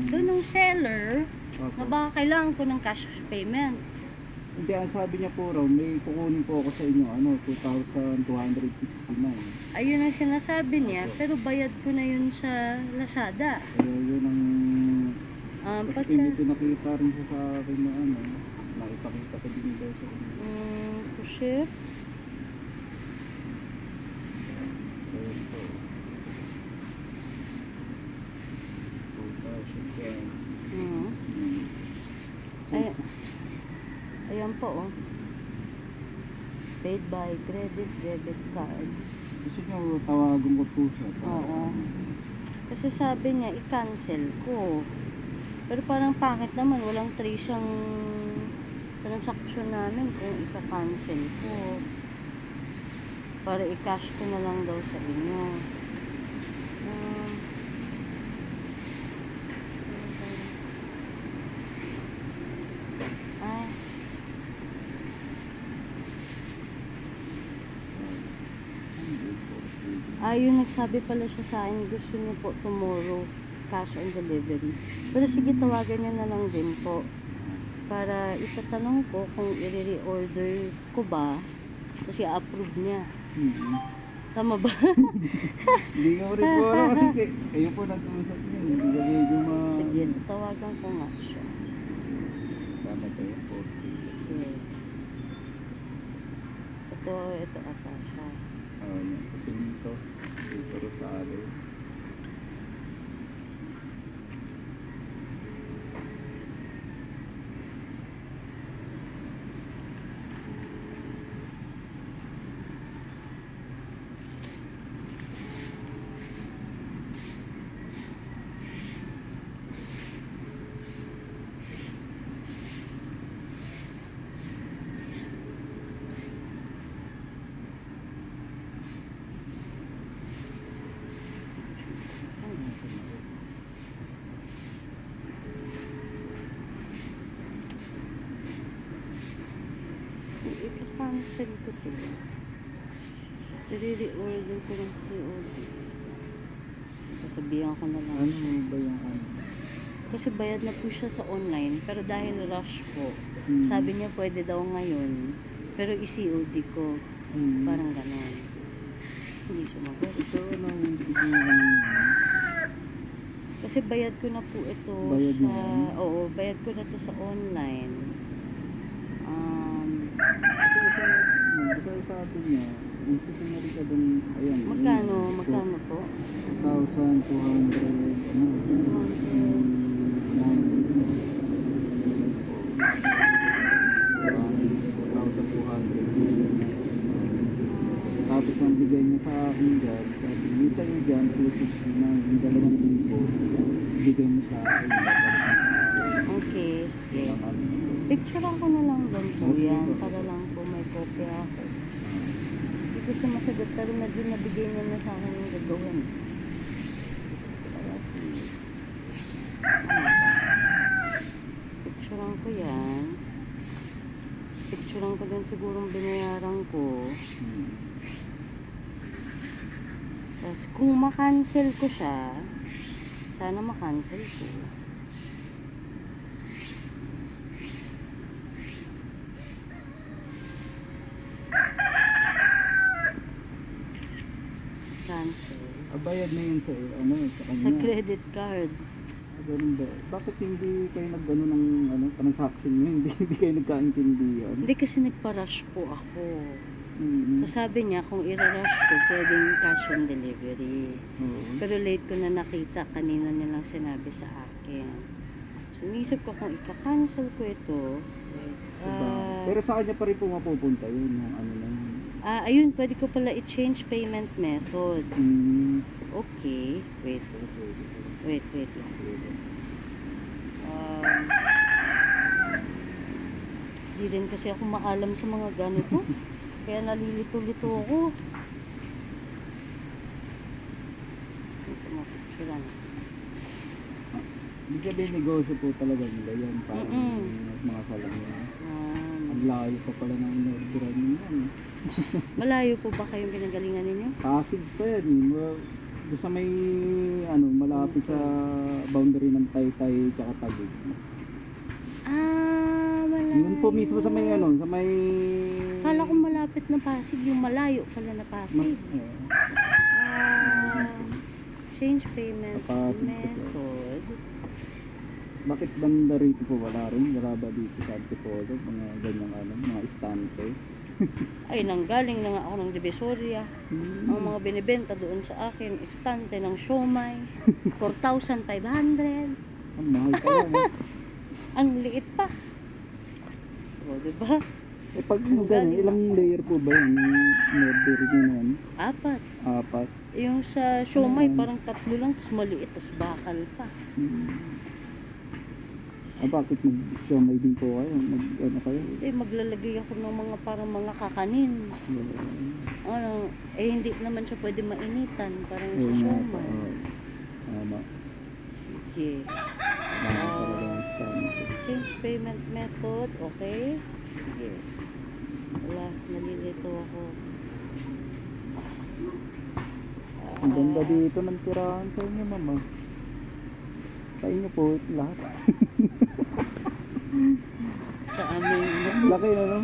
doon ng seller na Opo. baka kailangan ko ng cash payment. Hindi, ang sabi niya po raw, may kukunin po ako sa inyo, 2,269. Ayun ang sinasabi niya, pero bayad ko na yun sa Lazada. Kaya yun ang... Kasi may Pagka, pinakita rin siya sa akin na nakipakita ko din daw sa inyo. to ship, Ayan po. 2,010. Ay, ayan po, oh. Paid by credit, debit card. Gusto niyo tawagan ko po siya. Oo. Kasi sabi niya, i-cancel ko. Pero parang pangit naman, walang trace ang transaction namin kung ika-cancel ko. Para i-cash ko na lang daw sa inyo. Ah. Yung nagsabi pala siya sa akin, gusto niyo po tomorrow cash on delivery. Pero sige, tawagan niya na lang din po. Para itatanong ko kung i-reorder ko ba. Kasi approve niya. Tama ba? Hindi nga rin po alam kasi kayo po nag-uusap niyo. Hindi ka medyo Sige, tawagan ko nga siya. Tama kayo po. Yes. Ito ata siya. Yan. Kasi dito. Dito Rosario. I-cancel ko to. I-re-order ko ng COD. Sasabihan ko na lang. Ano ba yung Kasi bayad na po siya sa online. Pero dahil rush po, sabi niya pwede daw ngayon. Pero i-COD ko. Parang ganon. Hindi sumagot. Ito anong bigyan Kasi bayad ko na po ito Bayad sa... na yan? Oo, bayad ko na to sa online. Kasi sa atin niya, yung susunod ka dun, ayan. Magkano po? 2,200. Tapos ang bigay niya sa akin dyan, sabi niya sa'yo dyan, 269, yung 2,000, bigay mo sa akin. Okay, sige. Picturean ko na lang doon po yan para lang po may kopya ako. Hindi ko siya masagot pero medyo nabigay niya na sa akin yung gagawin. Picturean ko yan. Picturean ko din sigurong binayaran ko. Tapos kung makancel ko siya, sana makancel ko. Cancel. Bayad na yun sa, sa kanya. Sa credit card. Ganun ba? Bakit hindi kayo nag-ano ng transaction nyo? Hindi kayo nagkaintindihan? Hindi kasi nagpa-rush po ako. Mm-hmm. So sabi niya kung i-rush ko, pwedeng cash on delivery. Pero late ko na nakita, kanina nilang sinabi sa akin. So inisip ko kung ika-cancel ko ito. Pero sa kanya pa rin po mapupunta yun, yung ano na yun. Ayun, pwede ko pala i-change payment method. Okay, wait lang. Di rin kasi ako maalam sa mga ganito. Kaya nalilito-lito ako. Ito mo, sila na. Hindi sabihin negosyo po talaga nila yan. Parang mga salamin. Ang layo pa pala ng inorderan nyo yan. Malayo po ba kayong pinagalingan ninyo? Pasig pa yan. Doon sa may ano, malapit sa boundary ng Taytay tsaka Taguig. Malayo. Yun po mismo sa may ano, sa may Kala ko malapit na Pasig, yung malayo pala na Pasig. Change payment Pasig po. method. Bakit banda rito po wala rin? Wala ba dito sa Antipolo? Mga ganyang ano, mga istante? Ay, nanggaling na nga ako ng Divisoria. Hmm. Ang mga binibenta doon sa akin, istante ng siomay, 4,500. Ang mahal kaya. Ang liit pa. O, diba? Eh pag ganun, ilang layer po ba yung order nyo na yan? 4. Apat. Yung sa siomay, parang 3 lang, tapos maliit, tapos bakal pa. Bakit mag-siomay din po kayo? Ano kayo? Hindi, maglalagay ako ng mga parang mga kakanin. Ano, hindi naman siya pwede mainitan, parang sa siomay. Tama. Sige. Tama talaga ang istante. Change payment method, okay? Sige. Wala, nalilito ako. Ang ganda dito ng tirahan sa inyo, mama. Sa inyo po lahat. Sa aming Laki na, no?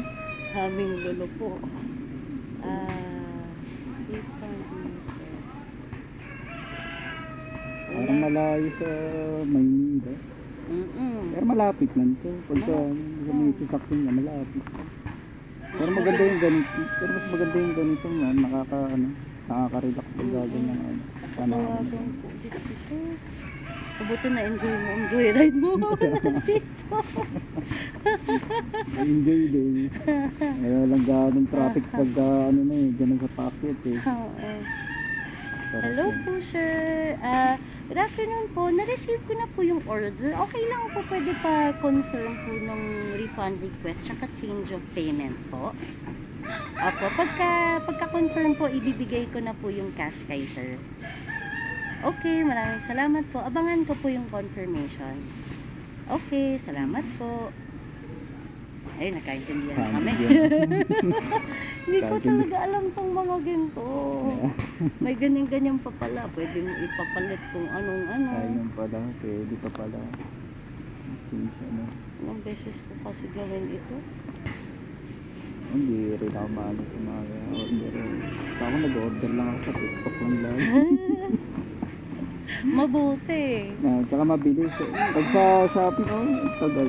aming lolo po. Refund method. Parang malayo sa Maynila. Pero malapit lang to. Pagka may sasakyan nga, malapit. Pero maganda yung ganito. Pero mas maganda yung ganito nga. Nakaka-relax pag gaganyan. Tawagan po dito. Mabuti na enjoy mo ang joyride mo. Nandito. Enjoy din. Kaya lang ganun traffic pag ganun sa packet eh. Oo. Sarap Hello yun. po, sir. Good afternoon po. Na-receive ko na po yung order. Okay lang po, pwede pa confirm po ng refund request tsaka change of payment po. Opo, pagka-confirm po, ibibigay ko na po yung cash kay sir. Okay, maraming salamat po. Abangan ko po yung confirmation. Okay, salamat po. Ay, nakaintindihan na kami. Hindi ko talaga alam tong mga ganito. May ganyan-ganyan pa pala. Pwede mo ipapalit kung anong-ano. Ayun pala, pwede pa pala. Change ano. Ilang beses ko kasi gawin ito. Hindi rin ako maano sa mga order. Ako nag-order lang ako sa TikTok lang lang. Mabuti. Tsaka mabilis. Pag sa Shopee ko, tagal.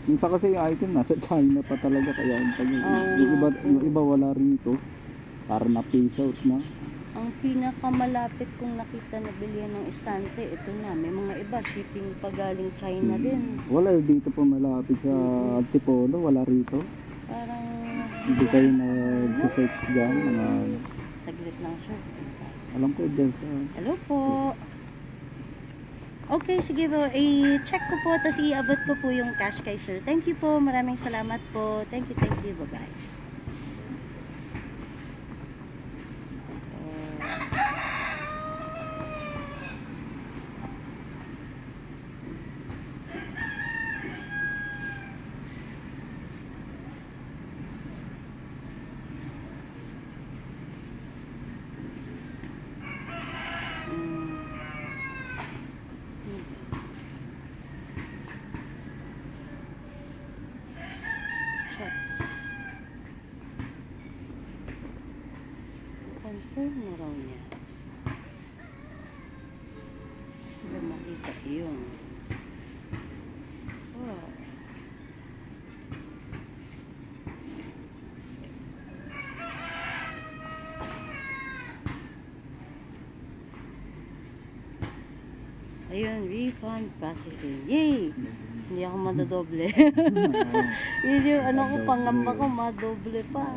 Minsan kasi yung item nasa China pa talaga kaya yung iba wala rito. Para na piece out na. Ang pinakamalapit kong nakita na bilihan ng estante, ito na. May mga iba, shipping pa galing China din. Wala dito po malapit sa Antipolo, wala rito. Parang... Hindi kayo na-search dyan. Saglit lang, sir. Alam ko dyan sa... Hello po. Okay, sige po. I-check ko po, tapos iabot ko po yung cash kay sir. Thank you po. Maraming salamat po. Thank you, thank you. Bye-bye. Confirm na raw niya. Hindi makita yun. Wow. Ayun, refund processing. Yay! Hindi ako madodoble. Yun yung ano ko, pangamba ko, madoble pa.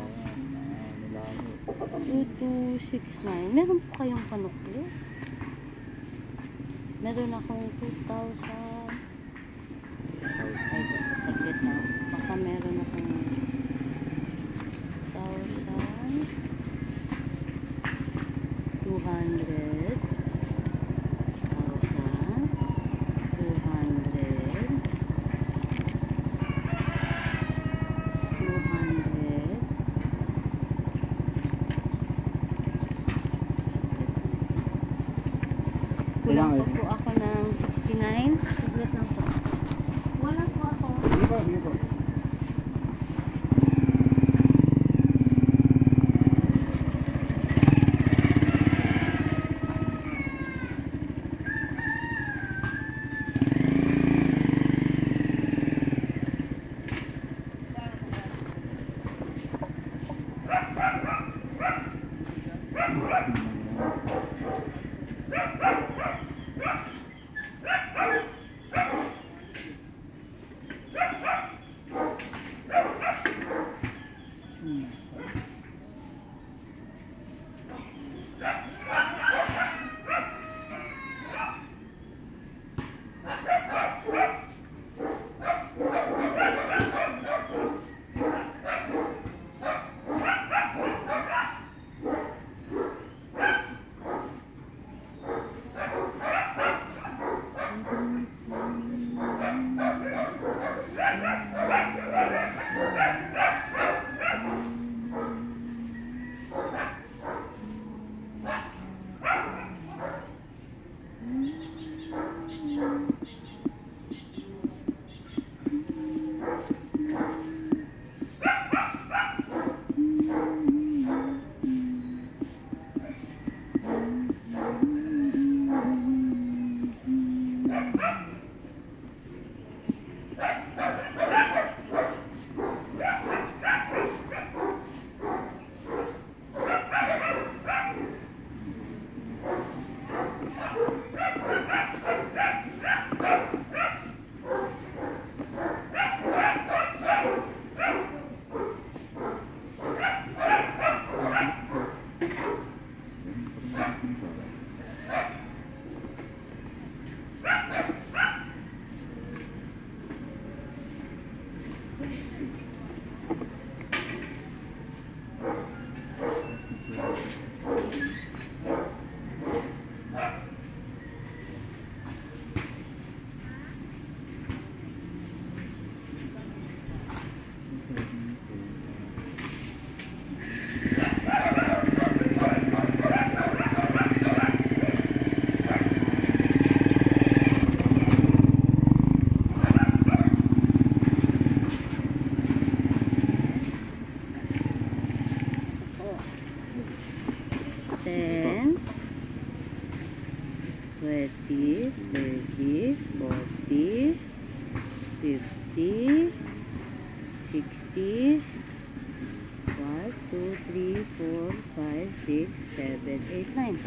2269. Meron po kayong panukli? Meron akong 2,000. Ay, saglit na. Baka meron akong 1,200. 200. Kulang pa po ako ng 69. Saglit lang po. Wala po ako. Sige po, sige po.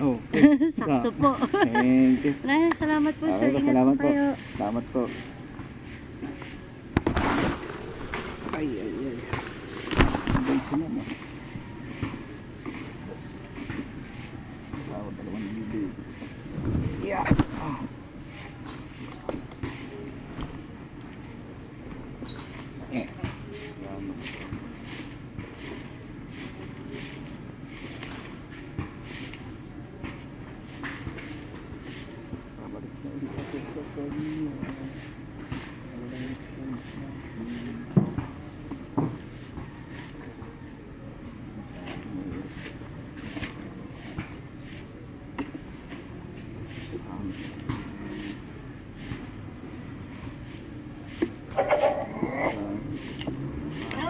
Oh, sakto po. Thank you. Salamat po, sir. Okay, Ingat salamat po kayo. Salamat po. Ay, ay, ay. Ang sila mo. Dalawang bibig. Yeah.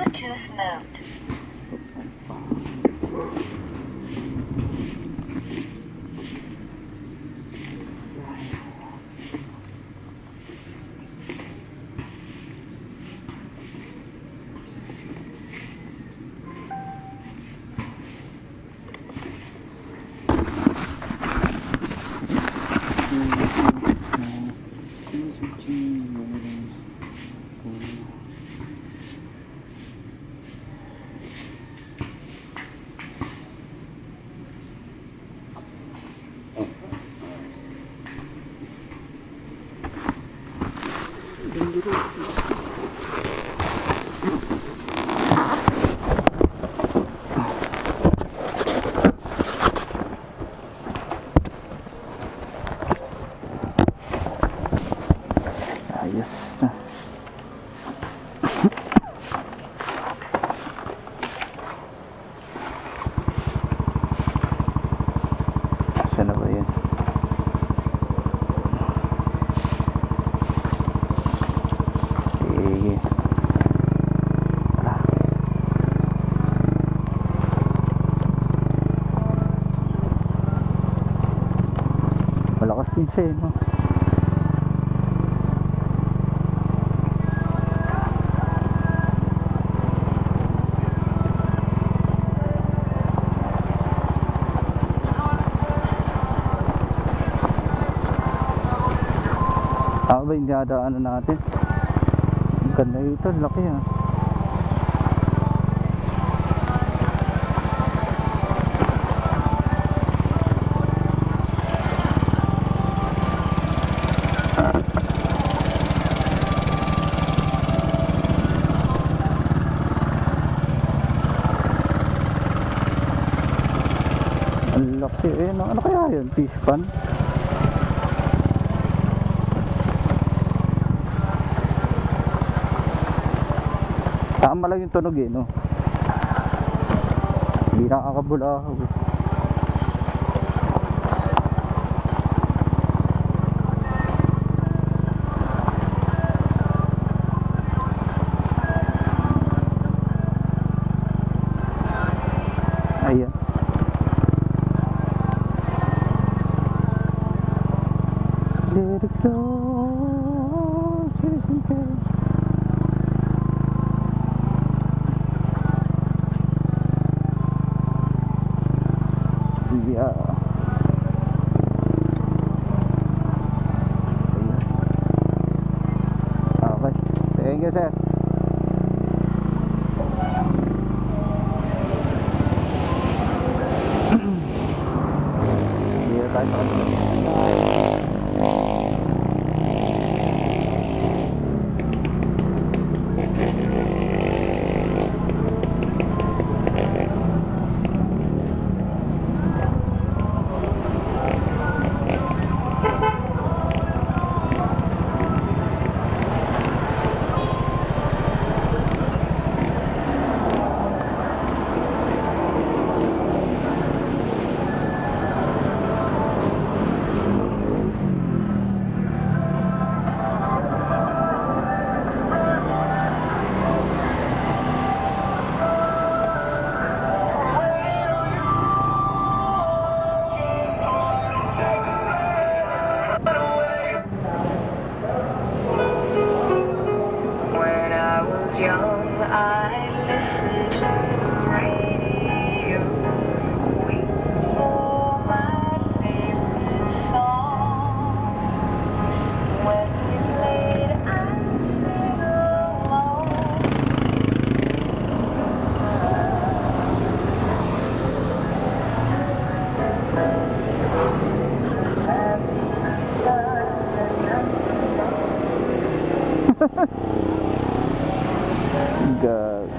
Bluetooth mode. Ayos na. Saan na ba yan? Malakas din siya eh, no? Tama ba yung dinadaanan natin? Ang ganda ito, laki ah. Ang laki eh, no? Ano kaya yun? Fish pan? Tama lang yung tunog eh, no? Hindi nakakabulahaw eh. Ayan. Let it go, citizen Kane. Yeah. Okay. Thank you, sir. Dito tayo sa kanila. When I was young, I listened to the radio, waiting for my favorite songs. When he played, I'd sing along. God.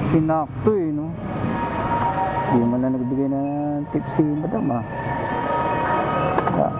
Sinakto eh, no? Hindi man lang nagbigay na tip si madam ah. Yeah.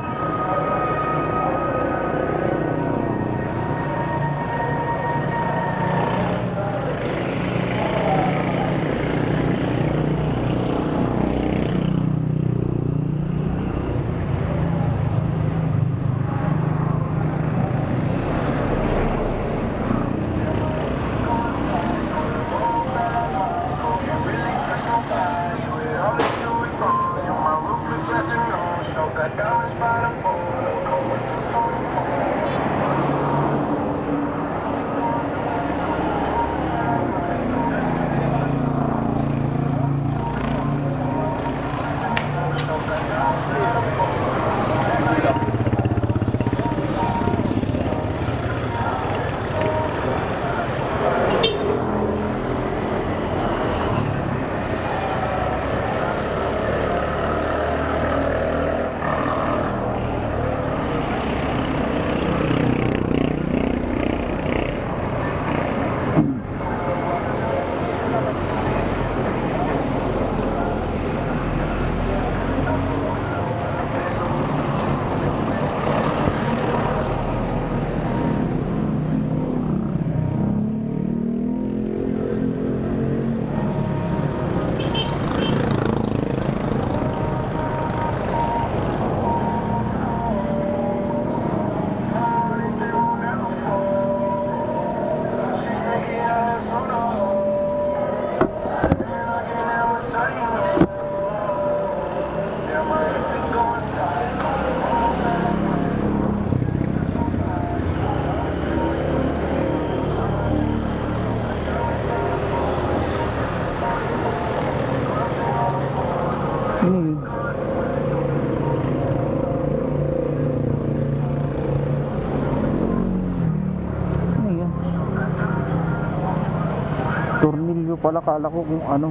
pala, kala ko kung ano.